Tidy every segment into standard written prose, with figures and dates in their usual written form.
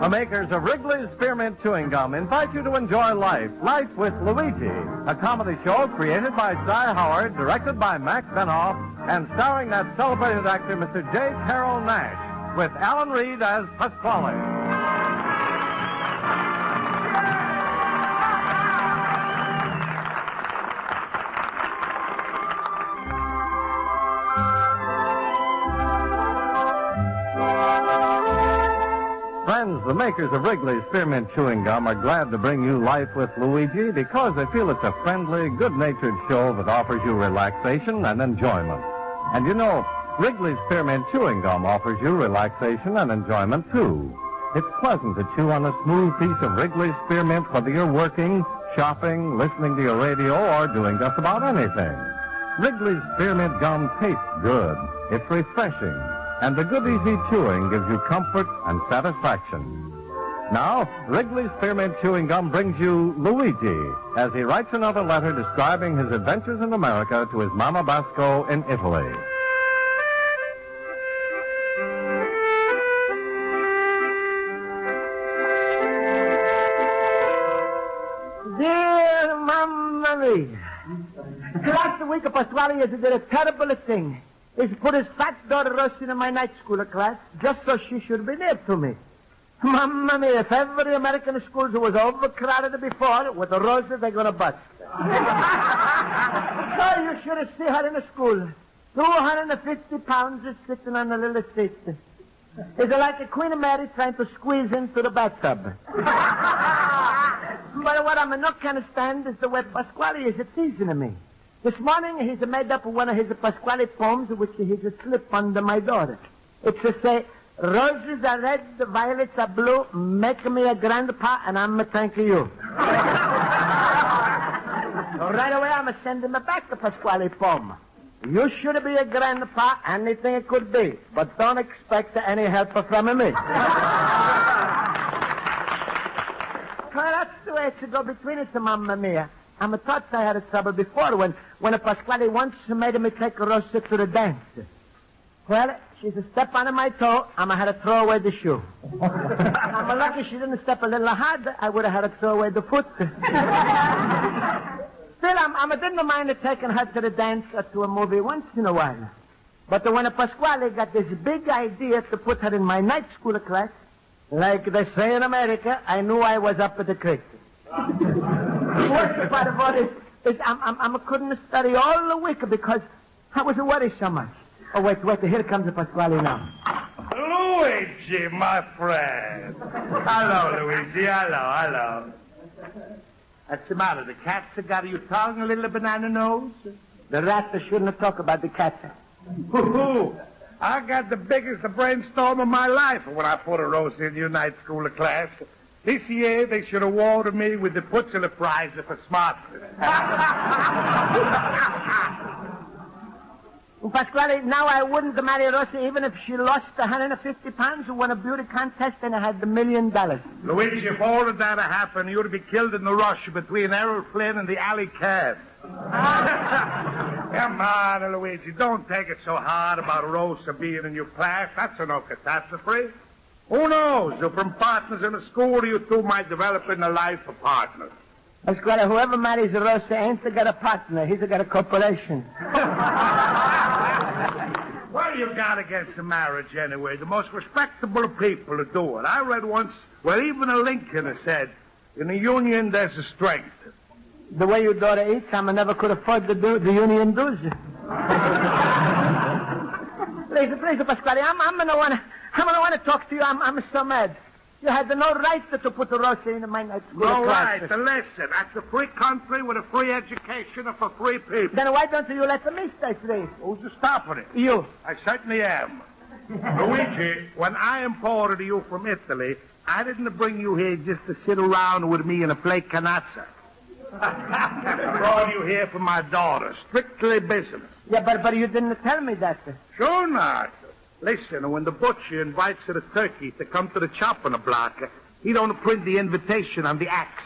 The makers of Wrigley's Spearmint Chewing Gum invite you to enjoy Life with Luigi, a comedy show created by Cy Howard, directed by Max Benoff, and starring that celebrated actor, Mr. J. Carrol Naish, with Alan Reed as Pasquale. Friends, the makers of Wrigley's Spearmint Chewing Gum are glad to bring you Life with Luigi because they feel it's a friendly, good-natured show that offers you relaxation and enjoyment. And you know, Wrigley's Spearmint Chewing Gum offers you relaxation and enjoyment, too. It's pleasant to chew on a smooth piece of Wrigley's Spearmint whether you're working, shopping, listening to your radio, or doing just about anything. Wrigley's Spearmint Gum tastes good. It's refreshing. And the good, easy chewing gives you comfort and satisfaction. Now, Wrigley's Spearmint Chewing Gum brings you Luigi as he writes another letter describing his adventures in America to his Mama Basco in Italy. Dear Mamma Mia, last week Pasquale did a terrible thing. He put his fat daughter Rosa in my night school class just so she should be near to me. Mamma mia, if every American school was overcrowded before, with Rosa, they're going to bust. So you should see her in the school. 250 pounds is sitting on a little seat. It's like a Queen Mary trying to squeeze into the bathtub. But what I'm not going to stand is the way Pasquale is teasing me. This morning, he's made up one of his Pasquale poems, which he's slipped under my door. It's to say, roses are red, violets are blue, make me a grandpa, and I'm thanking you. So right away, I'm sending him back the Pasquale poem. You should be a grandpa, anything it could be, but don't expect any help from me. Well, that's the way to go between us, Mamma Mia. I thought I had a trouble before when a Pasquale once made me take Rosa to the dance. Well, she's a step on my toe, I'm going to have to throw away the shoe. I'm lucky she didn't step a little hard, I would have had to throw away the foot. Still, I didn't mind taking her to the dance or to a movie once in a while. But when a Pasquale got this big idea to put her in my night school class, like they say in America, I knew I was up at the creek. The worst part of all is I couldn't study all the week because I was worried so much. Oh, wait, here comes the Pasquale now. Luigi, my friend. Hello, Luigi, hello. What's the matter? The cat's got your tongue, a little banana nose? The rat shouldn't talk about the cat. I got the biggest brainstorm of my life when I put a Rosa in your night school class. This year, they should award me with the Pulitzer Prize for smartness. Pasquale, now I wouldn't marry Rosa even if she lost 150 pounds and won a beauty contest and I had $1 million. Luigi, if all of that had happened, you'd be killed in the rush between Errol Flynn and the alley cat. Come on, Luigi, don't take it so hard about Rosa being in your class. That's no catastrophe. Who knows? From partners in the school, you two might develop in a life of partners. Pasquale, whoever marries Rosa ain't got a partner. He's got a corporation. What you got against the marriage, anyway? The most respectable people do it. I read once where even a Lincoln has said, in the union, there's a strength. The way your daughter eats, I never could afford to do the union dues. Please, Pasquale, I'm going to want to talk to you. I'm so mad. You had no right to put the Rosa in my night school class. No right. Listen, that's a free country with a free education and for free people. Then why don't you let me stay free? Who's stopping it? You. I certainly am. Luigi, when I imported you from Italy, I didn't bring you here just to sit around with me and play canazza. I brought you here for my daughter. Strictly business. Yeah, but you didn't tell me that. Sure not. Listen, when the butcher invites the turkey to come to the chopping block, he don't print the invitation on the axe.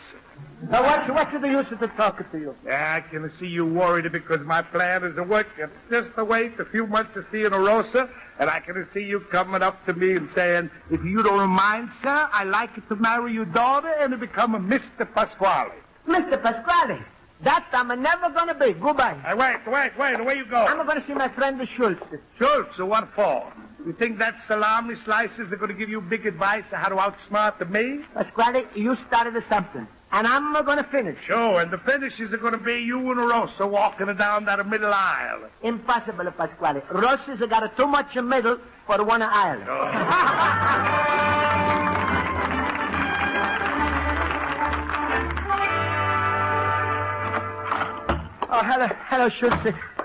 Now, what's the use of talking to you? Yeah, I can see you worried because my plan isn't working. Just to wait a few months to see you in Rosa, and I can see you coming up to me and saying, if you don't mind, sir, I'd like you to marry your daughter and to become a Mr. Pasquale. Mr. Pasquale, that I'm never going to be. Goodbye. Hey, wait, where you go? I'm going to see my friend the Schultz. Schultz, what for? You think that salami slices are going to give you big advice on how to outsmart me? Pasquale, you started something, and I'm going to finish. Sure, and the finishes are going to be you and Rosa walking down that middle aisle. Impossible, Pasquale. Rosa's got too much middle for one aisle. Oh, hello, Schultz.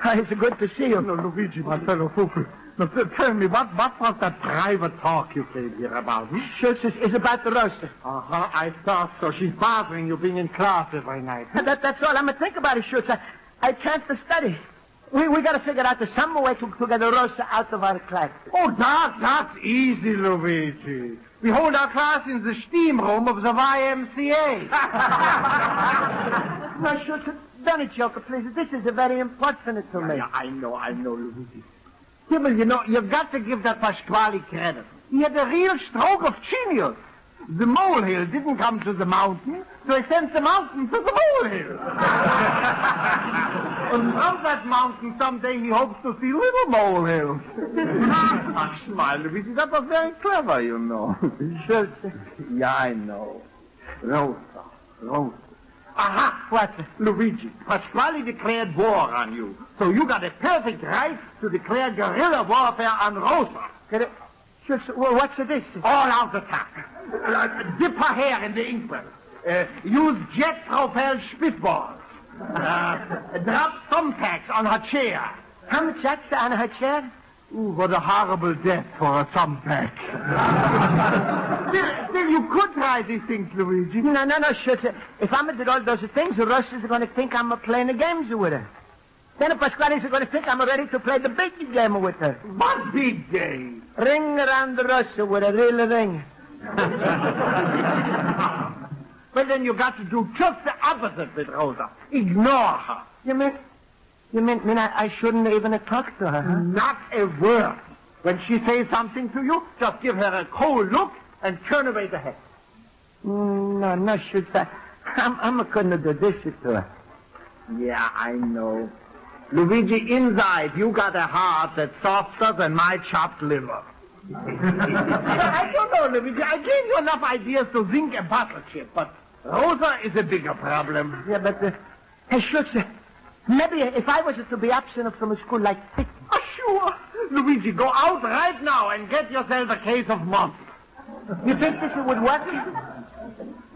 It's good to see you. No, Luigi, my fellow pupil. Now, tell me, what was that private talk you came here about? Schultz, it's about Rosa. Uh-huh, I thought so. She's bothering you being in class every night. That's all. I'm going to think about it, Schultz. I can't study. We got to figure out some way to get Rosa out of our class. Oh, that's easy, Luigi. We hold our class in the steam room of the YMCA. No, Schultz, don't joke, please. This is very important to me. Yeah, I know, Luigi. Himmel, you've got to give that Pasquale credit. He had a real stroke of genius. The molehill didn't come to the mountain, so he sent the mountain to the molehill. And from that mountain, someday he hopes to see little molehills. Smile, Luigi. That was very clever, you know. Schultz. Yeah, I know. Rosa. Aha! What? Luigi, Pasquale declared war on you. So you got a perfect right to declare guerrilla warfare on Rosa. Schultz, what's this? All-out attack. Dip her hair in the inkwell. Use jet-propelled spitballs. Drop thumbtacks on her chair. Thumbtacks on her chair? Ooh, what a horrible death for a thumbtack. Still, you could try these things, Luigi. No, Schultz. If I'm did all those things, Rosa's going to think I'm playing the games with her. Then Pasquale's going to think I'm ready to play the big game with her. What big game? Ring around Rosa with a real ring. Well, then you got to do just the opposite with Rosa. Ignore her. You mean I shouldn't even talk to her, huh? Not a word. When she says something to you, just give her a cold look and turn away the head. No, Schultz. I'm going to do this to her. Yeah, I know. Luigi, inside, you got a heart that's softer than my chopped liver. I don't know, Luigi. I gave you enough ideas to zinc a battleship, but Rosa is a bigger problem. Yeah, but, hey, Schultz, maybe if I was to be absent from school like this. Oh, sure. Luigi, go out right now and get yourself a case of mumps. You think this would work?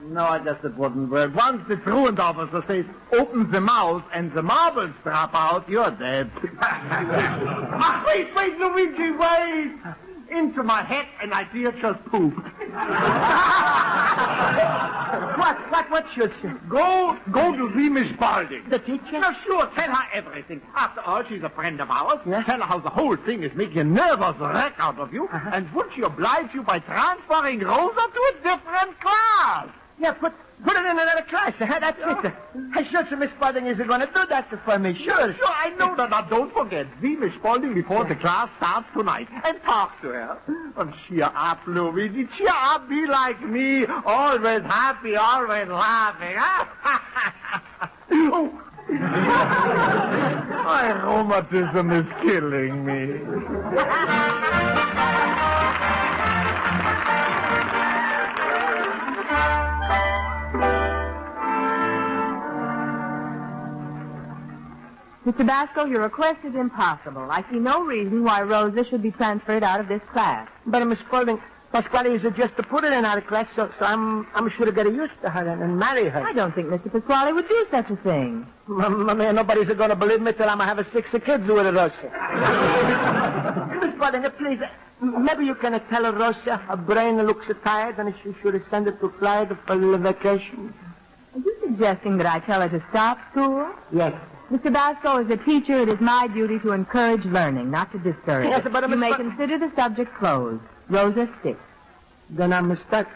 No, I guess it wouldn't work. Once the truant officer says, open the mouth and the marbles drop out, you're dead. Wait, Luigi, wait. Into my head, an idea just pooped. What should she? Go to see Miss Spalding. The teacher? No, sure, tell her everything. After all, she's a friend of ours. Yeah? Tell her how the whole thing is making a nervous wreck out of you. Uh-huh. And would she oblige you by transferring Rosa to a different class? Yeah, put it in another class. That's it. Hey, Schultz, Miss Spalding is going to do that for me. Sure, I know that. Now, don't forget. See Miss Spalding before the class starts tonight. And talk to her. And cheer up, Luigi. Cheer up. Be like me. Always happy, always laughing. Oh. My rheumatism is killing me. Mr. Basco, your request is impossible. I see no reason why Rosa should be transferred out of this class. But, Miss Spalding, Pasquale is just to put her in our class, so I'm sure to get used to her and marry her. I don't think Mr. Pasquale would do such a thing. Man, nobody's going to believe me till I'm going to have 6 kids with Rosa. Miss Spalding, please, maybe you can tell Rosa her brain looks tired and she should send her to Florida for vacation. Are you suggesting that I tell her to stop school? Yes. Mr. Basco, as a teacher, it is my duty to encourage learning, not to discourage Yes, it. but you may consider the subject closed. Rosa, 6. Then I'm stuck.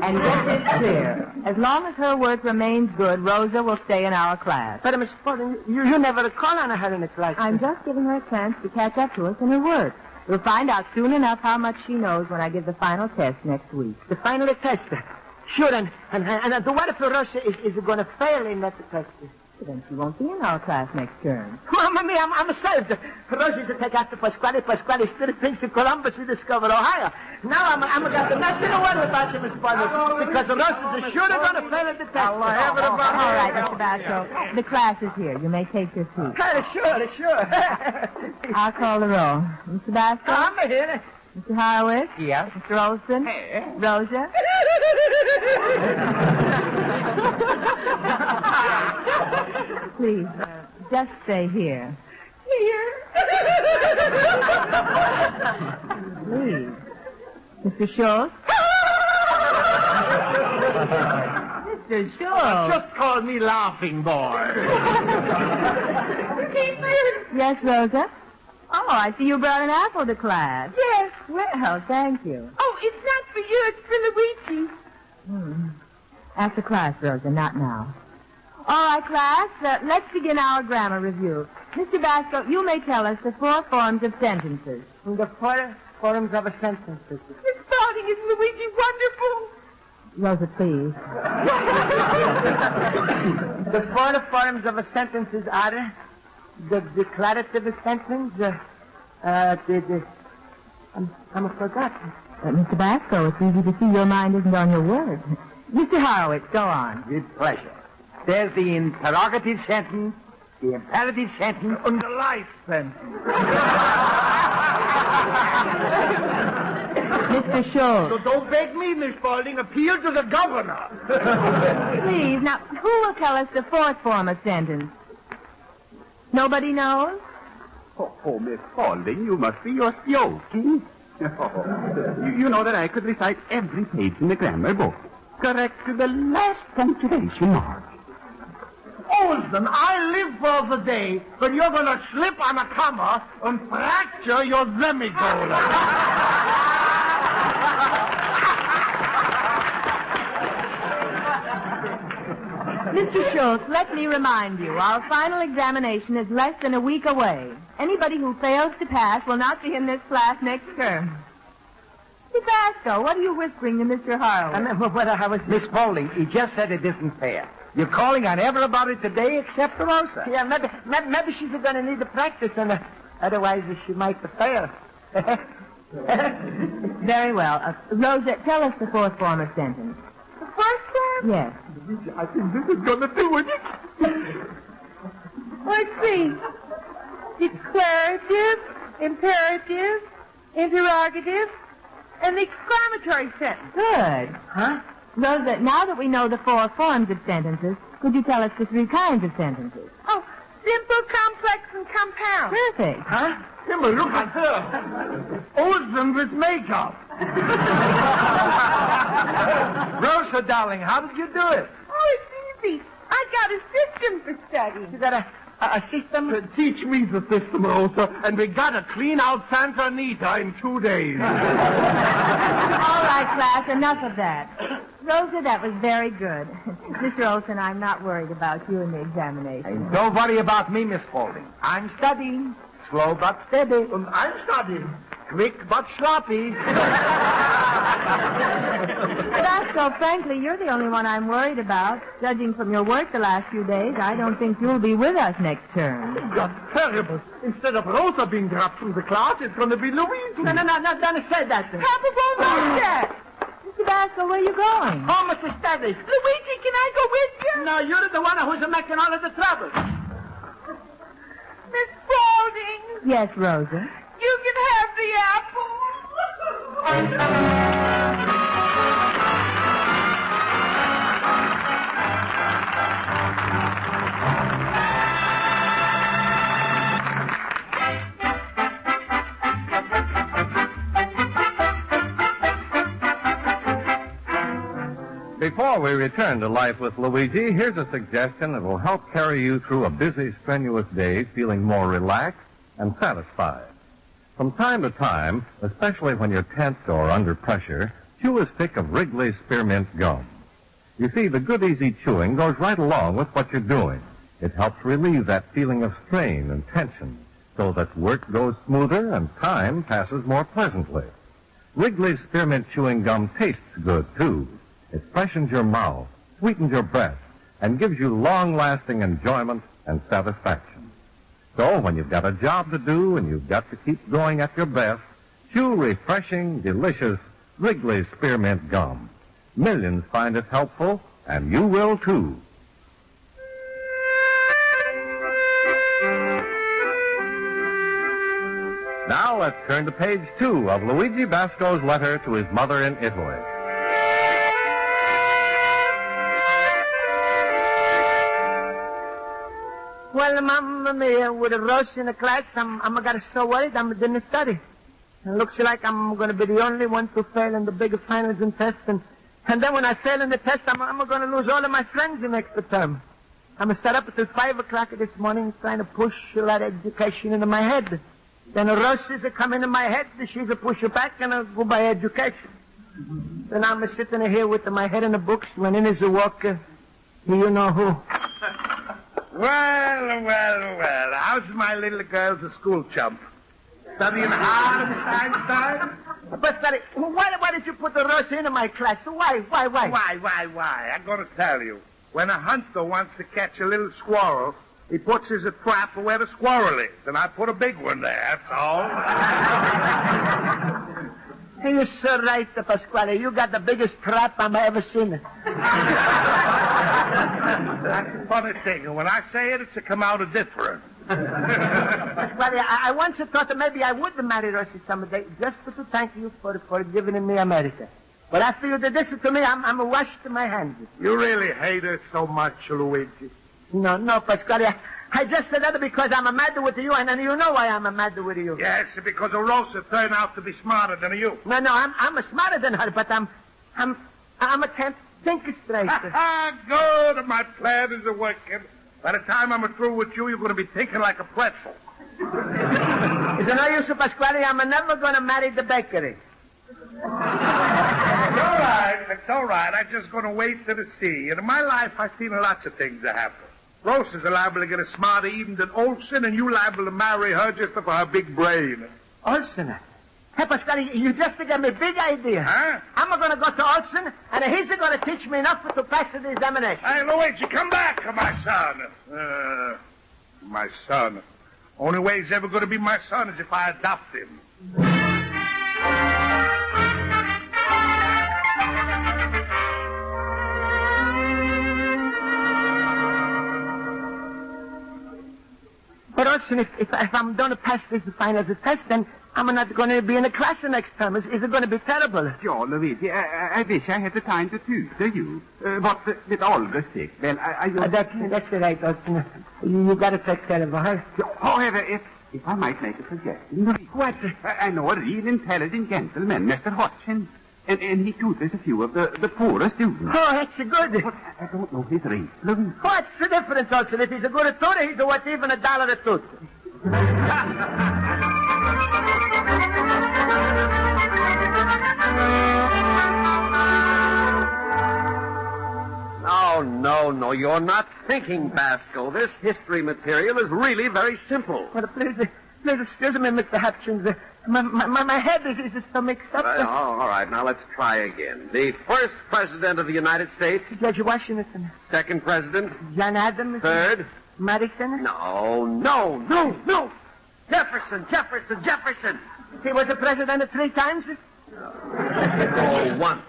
And get this clear. As long as her work remains good, Rosa will stay in our class. But, Miss Spaulding, you never call on her in the class. I'm just giving her a chance to catch up to us in her work. We'll find out soon enough how much she knows when I give the final test next week. The final test? Sure, and what if Rosa is going to fail in that test? Then she won't be in our class next term. Mamma mia, I'm saved. Rosa's to take after Pasquale. Pasquale still thinks in Columbus he discovered Ohio. Now I'm got to not say a word about you, Miss Spaulding, because Rosa's sure going to fail at the test. All right, Mr. Basco. The class is here. You may take your seat. Sure. I'll call the roll. Mr. Basco? I'm here. Mr. Horowitz? Yes. Mr. Olson? Rosa? Please, just stay here. Please. Mr. Schultz? Mr. Schultz? Just call me Laughing Boy. Yes, Rosa? Oh, I see you brought an apple to class. Yes. Well, thank you. Oh, it's not for you. It's for Luigi. After class, Rosa, not now. All right, class, let's begin our grammar review. Mr. Basco, you may tell us the 4 forms of sentences. The 4 forms of a sentence. Miss Spaulding, is Luigi wonderful? Rosa, please. The 4 forms of a sentence are the declarative sentence, I'm forgotten. Mr. Basco, it's easy to see your mind isn't on your words. Mr. Horowitz, go on. With pleasure. There's the interrogative sentence, the imperative sentence, and the life sentence. Mr. Schultz. So don't beg me, Miss Spaulding. Appeal to the governor. Please, now, who will tell us the 4th form of sentence? Nobody knows? Oh, Miss Spaulding, you must be just joking. You know that I could recite every page in the grammar book, correct to the last punctuation mark. Olson, I live for the day when you're going to slip on a comma and fracture your semicolon. Mr. Schultz, let me remind you, our final examination is less than a week away. Anybody who fails to pass will not be in this class next term. Mr. Basco, what are you whispering to Mr. Horowitz? Miss Spaulding, he just said it isn't fair. You're calling on everybody today except Rosa. Yeah, maybe she's going to need the practice, and otherwise she might fail. Very well. Rosa, tell us the 4th form of sentence. The first one? Yes. I think this is going to do it. Let's see. Declarative, imperative, interrogative, and the exclamatory sentence. Good. Huh? Rosa, now that we know the 4 forms of sentences, could you tell us the 3 kinds of sentences? Oh, simple, complex, and compound. Perfect. Huh? Timber, look at her. Olson with makeup. Rosa, darling, how did you do it? Oh, it's easy. I got a system for studying. You got a system? Teach me the system, Rosa, and we gotta clean out Santa Anita in 2 days. All right, class, enough of that. Rosa, that was very good. Mr. Olson, I'm not worried about you in the examination. And don't worry about me, Miss Spaulding. I'm studying. Slow but steady. And I'm studying. Quick but sloppy. Basco, frankly, you're the only one I'm worried about. Judging from your work the last few days, I don't think you'll be with us next term. That's terrible. Instead of Rosa being dropped from the class, it's going to be Luigi. No, don't say that. Papa won't like that. Mr. Basco, where are you going? Home to study. Luigi, can I go with you? No, you're the one who's making all of the trouble. Miss Spaulding, Yes, Rosa. you can have the apple. Before we return to life with Luigi, here's a suggestion that will help carry you through a busy, strenuous day feeling more relaxed and satisfied. From time to time, especially when you're tense or under pressure, chew a stick of Wrigley's Spearmint Gum. You see, the good, easy chewing goes right along with what you're doing. It helps relieve that feeling of strain and tension so that work goes smoother and time passes more pleasantly. Wrigley's Spearmint Chewing Gum tastes good, too. It freshens your mouth, sweetens your breath, and gives you long-lasting enjoyment and satisfaction. So when you've got a job to do and you've got to keep going at your best, chew refreshing, delicious Wrigley's Spearmint Gum. Millions find it helpful, and you will, too. Now let's turn to page 2 of Luigi Basco's letter to his mother in Italy. Well, Mamma Mia, with a Rosa in the class, I'm got so worried I didn't study. It looks like I'm going to be the only one to fail in the bigger finals and tests. And then when I fail in the test, I'm going to lose all of my friends the next term. I'm going to start up until 5 o'clock this morning trying to push a lot of education into my head. Then a Rosa's a come into my head, she's a push it back, and I go by education. Then I'm sitting here with my head in the books when in is a walker. You know who. Well. How's my little girl's a school chump? Studying hard, Mr. Einstein? Pasquale, why did you put the Rosa into my class? Why? Why? I'm going to tell you. When a hunter wants to catch a little squirrel, he puts his trap where the squirrel is, and I put a big one there, that's all. You're so right, Pasquale. You got the biggest trap I've ever seen. That's a funny thing, and when I say it, it's to come out different. Pasquale, I once thought that maybe I would marry Rosa someday, just to thank you for giving me America. But I feel that this to me, I'm washed to my hands. You really hate her so much, Luigi. No, Pasquale. I just said that because I'm mad with you, and then you know why I'm mad with you. Yes, because Rosa turned out to be smarter than you. No, I'm smarter than her, but I can't think straight. Good, my plan is working. By the time I'm through with you, you're going to be thinking like a pretzel. Is it no use, Pasquale? I'm never going to marry the bakery. It's all right. I'm just going to wait till see. And in my life, I've seen lots of things that happen. Rosa's liable to get a smarter even than Olsen, and you liable to marry her just for her big brain. Olsen? Hey, Pasquale, you just gave me a big idea. Huh? I'm going to go to Olsen, and he's going to teach me enough to pass the examination. Hey, Luigi, come back, my son. My son. Only way he's ever going to be my son is if I adopt him. But Olsen, if I'm going to pass this final test, then I'm not going to be in the class the next term. Is it going to be terrible? Sure, Luigi. I wish I had the time to tutor you. But with Olga's sick, well, That's right, Olsen. You got to take care of her. However, if I might make a suggestion. What? I know a real intelligent gentleman, Mr. Hutchins. And he tutors a few of the poorer students. Oh, that's good. But I don't know his race, Luigi. What's the difference, Olsen? If he's a good tutor, he's worth even $1 a tooth. No, you're not thinking, Basco. This history material is really very simple. Well, please excuse me, Mr. Hutchins. My head is so mixed up. All right, now let's try again. The first president of the United States. George Washington. Second president. John Adams. Third. Madison. No. Jefferson. He was a president 3 times? Oh, once.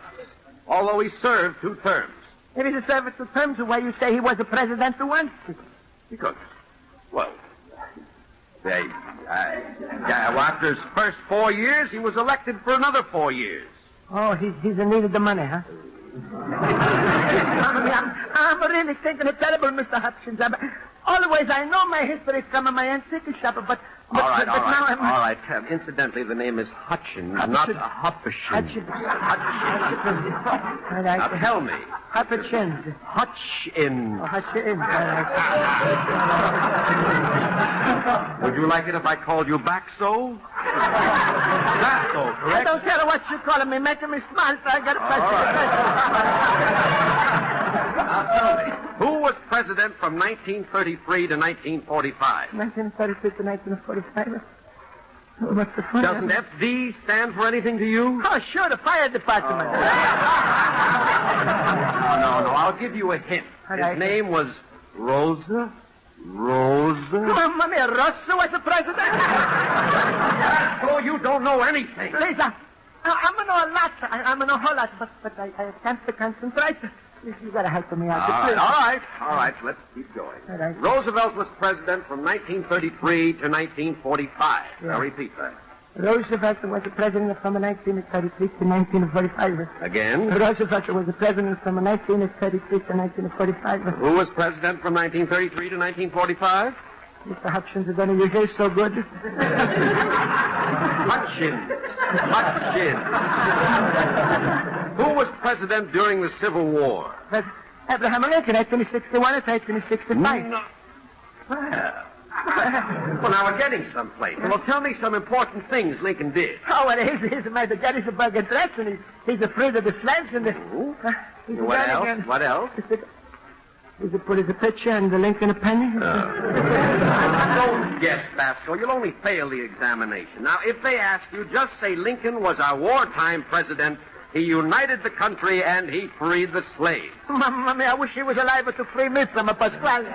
Although he served 2 terms. If he's a servant 2 terms, why you say he was a president once? Because, well, after his first 4 years, he was elected for another 4 years. Oh, he's in need of the money, huh? I'm really thinking it's terrible, Mr. Hutchins. Always, I know my history from my antique shop, but All right. now Incidentally, the name is Hutchins, not Hutchins. Now tell me. Hutchins. Hutchins. Oh, Hutchins. Would you like it if I called you back so? Basco, I correct? don't care what you call me, making me smart. I got to press Now tell me, who was president from 1933 to 1945? 1933 to 1945. What's the fun? Doesn't FD stand for anything to you? Oh, sure, the fire department. No, I'll give you a hint. His name was Rosa. Mamma mia, Rosa was the president? Oh, you don't know anything. Lisa, I'm going to know a lot. I'm going to know a whole lot, but I can't concentrate. You got to help me out. All right. Let's keep going. All right. Roosevelt was president from 1933 to 1945. Yeah. I'll repeat that. Roosevelt was the president from 1933 to 1945. Again. Roosevelt was the president from 1933 to 1945. Who was president from 1933 to 1945? Mr. Hutchins, is any of your hair so good? Hutchins. Who was president during the Civil War? That's Abraham Lincoln, 1861 to 1865. No. Well, now we're getting someplace. Well, tell me some important things Lincoln did. Oh, well, he's made the Gettysburg Address, and he's afraid of the slants and the... What else? He's put his picture and the Lincoln penny. Don't guess, Basco. You'll only fail the examination. Now, if they ask you, just say Lincoln was our wartime president. He united the country and he freed the slaves. Mamma mia, I wish he was alive to free me from a Pasquale.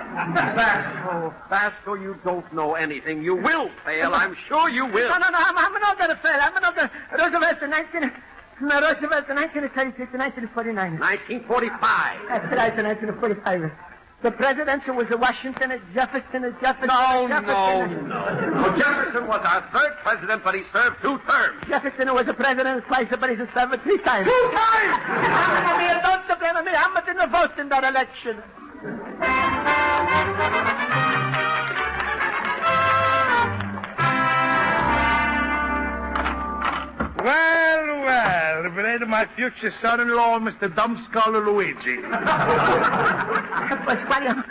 Basco, you don't know anything. You will fail. I'm sure you will. No, I'm not going to fail. I'm not going to... Roosevelt in 1933 to 1949. 1945. That's right, 1945. The presidents was Washington, Jefferson. No. Jefferson was our third president, but he served 2 terms. Jefferson was the president twice, but he's served 3 times. 2 times! Mamma mia, don't blame me. I didn't vote in that election. Well, if it ain't my future son-in-law, Mr. Dumbskull Luigi. Pasquale,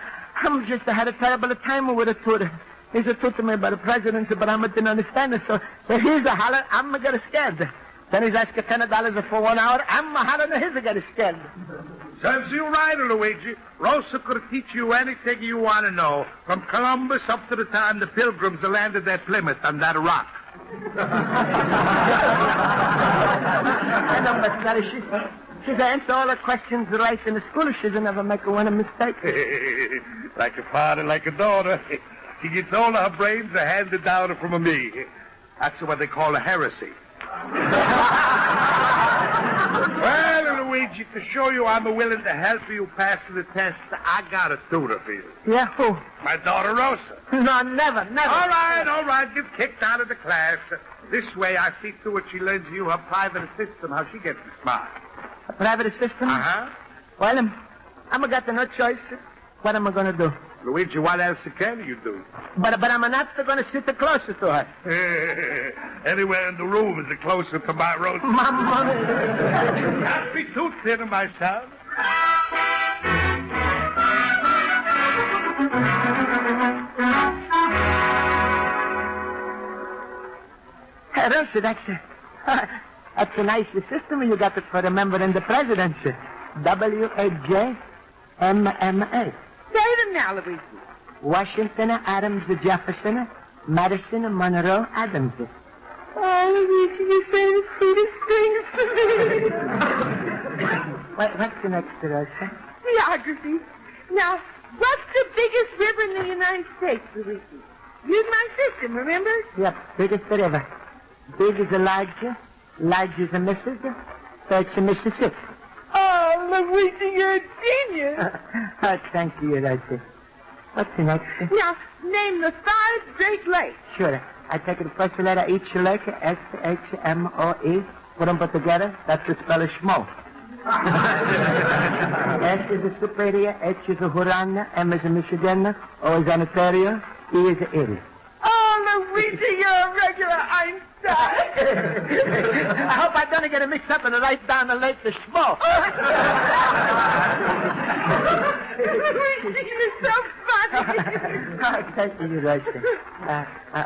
I'm just had a terrible time with a tutor. He's talking to me about the presidency, but I didn't understand it. So he's a holler, I'm going to get scared. Then he's asking $10 for 1 hour. I'm a holler, and he's going to get scared. Serves you right, Luigi. Rosa could teach you anything you want to know, from Columbus up to the time the Pilgrims landed at Plymouth on that rock. I know, Pasquale, she's answered all her questions right in the school. She'll never make one mistake. Like a father, like a daughter. She gets all her brains handed down from me. That's what they call a heresy. Well, Luigi, to show you I'm willing to help you pass the test, I got a tutor for you. Yeah, who? My daughter, Rosa. No, never. All right. Get kicked out of the class. This way, I see to it she learns you her private assistant, how she gets smart. A private assistant? Uh-huh. Well, I'm got no choice. What am I going to do? Luigi, what else can you do? But I'm not going to sit closer to her. Anywhere in the room is closer to my Rosa. Mamma. Can't be too thin, my son. Hey, Rosa, that's a nice system you got for remembering the presidency. WAJMMA. Say them now, Luigi. Washington, Adams, Jefferson, Madison, Monroe, Adams. Oh, Luigi, you say the sweetest things to me. What's the next, Rosa? Geography. Now, what's the biggest river in the United States, Luigi? Use my system, remember? Yep, biggest river. Big is a large is a Mississippi, so it's a Mississippi. Oh, Luigi, you're a genius. Thank you, Rosa. What's the next? Now, name the 5 Great Lakes. Sure. I take the first letter each lake, S-H-M-O-E. Put them put together. That's the spell of schmo. S is a Superior, H is a Huron, M is a Michigan, O is an Ontario, E is a Erie. Oh, Luigi, you're a regular Einstein. I hope I don't get it mixed up and write down the lake to schmo. Luigi, you're so funny. Thank you, Rosa.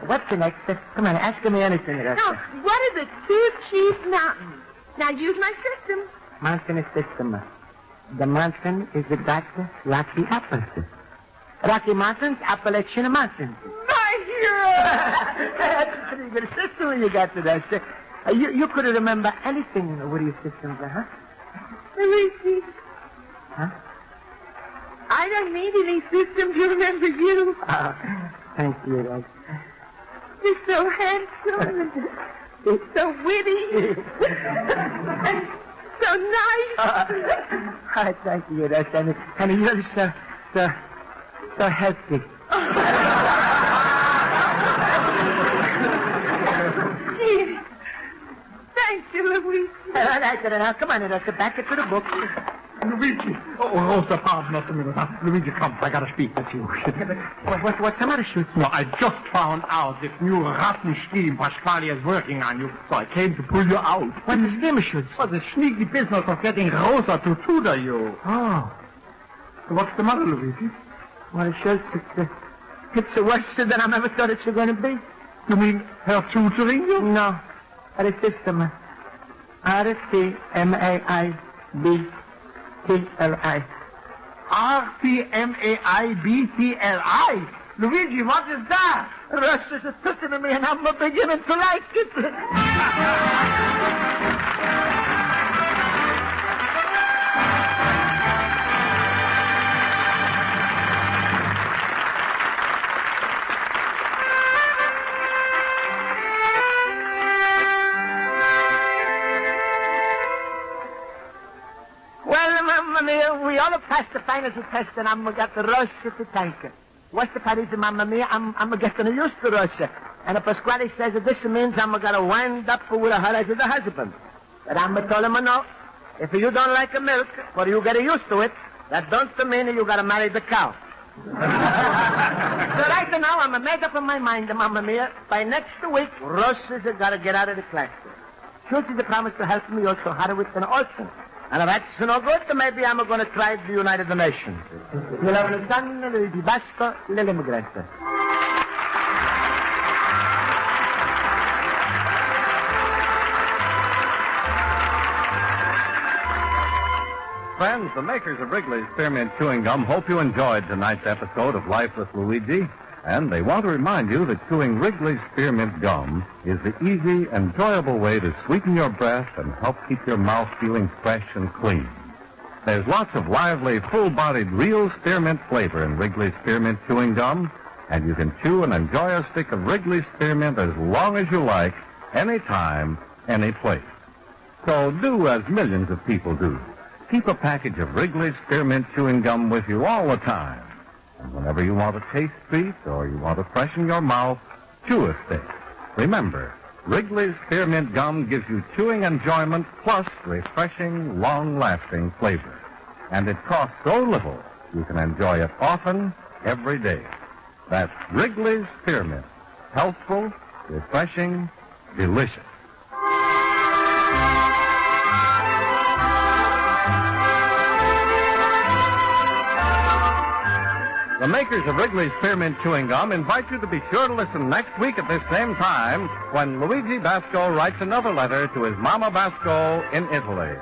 What's the next? Come on, ask me anything, Rosa. Now, what are the two chief mountains? Now, use my system. Mountain system. The mountain is the Rocky Apples. Rocky Mountains, Appalachian Mountains. My hero! That's a pretty good system you got to that. You couldn't remember anything with your systems, huh? Luigi. Huh? I don't need any system to remember you. Oh, thank you, Rosa. You're so handsome. You're so witty. And so nice. Thank you, Rosa. And you're so healthy. Gee, thank you, Luigi. Now, come on, Rosa, back to the books. Luigi. Oh, Rosa, pardon us a minute. Luigi, come. I gotta speak with you. What's the matter, Schultz? No, I just found out this new rotten scheme Pasquale is working on you, so I came to pull you out. What's the scheme, Schultz? Well, the sneaky business of getting Rosa to tutor you. Oh. What's the matter, Luigi? Well, Schultz, it's worse than I ever thought it was going to be. You mean her tutoring you? No. The system. RPMAIBTLI. RPMAIBTLI? Luigi, what is that? Russia's a talking to me, and I'm beginning to like it. We all have passed the final test, and I'm got the Rosa to thank her. What's the party, Mamma Mia? I'm getting used to Rosa. And the Pasquale says that this means I'm going to wind up with her as a husband. But I'm told him no. If you don't like the milk, or you get used to it, that don't mean you got to marry the cow. So right now, I'm made up in my mind, Mamma Mia. By next week, Rosa's got to get out of the class. Schultz has promised to help me also hard with an orphan. And if that's no good, then maybe I'm going to try the United Nations. You'll have a son, Luigi Basco, l'immigrant. Friends, the makers of Wrigley's Spearmint Chewing Gum hope you enjoyed tonight's episode of Life with Luigi. And they want to remind you that chewing Wrigley's Spearmint Gum is the easy, enjoyable way to sweeten your breath and help keep your mouth feeling fresh and clean. There's lots of lively, full-bodied, real spearmint flavor in Wrigley's Spearmint Chewing Gum, and you can chew and enjoy a stick of Wrigley's Spearmint as long as you like, anytime, any place. So do as millions of people do. Keep a package of Wrigley's Spearmint Chewing Gum with you all the time. And whenever you want a taste treat or you want to freshen your mouth, chew a stick. Remember, Wrigley's Spearmint Gum gives you chewing enjoyment plus refreshing, long-lasting flavor. And it costs so little, you can enjoy it often, every day. That's Wrigley's Spearmint. Healthful, refreshing, delicious. The makers of Wrigley's Spearmint Chewing Gum invite you to be sure to listen next week at this same time when Luigi Basco writes another letter to his Mama Basco in Italy.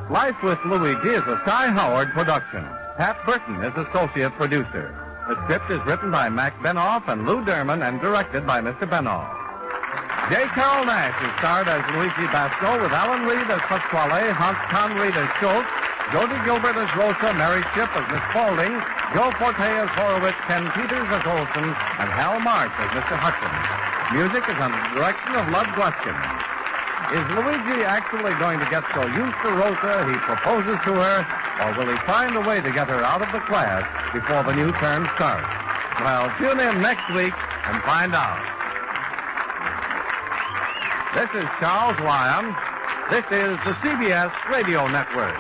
Life with Luigi is a Cy Howard production. Pat Burton is associate producer. The script is written by Mac Benoff and Lou Derman and directed by Mr. Benoff. J. Carrol Naish is starred as Luigi Basco with Alan Reed as Pasquale, Hans Conried as Schultz, Jody Gilbert as Rosa, Mary Shipp as Miss Spaulding, Joe Forte as Horowitz, Ken Peters as Olson, and Hal March as Mr. Hudson. Music is under the direction of Lud Gluskin. Is Luigi actually going to get so used to Rosa he proposes to her, or will he find a way to get her out of the class before the new term starts? Well, tune in next week and find out. This is Charles Lyon. This is the CBS Radio Network.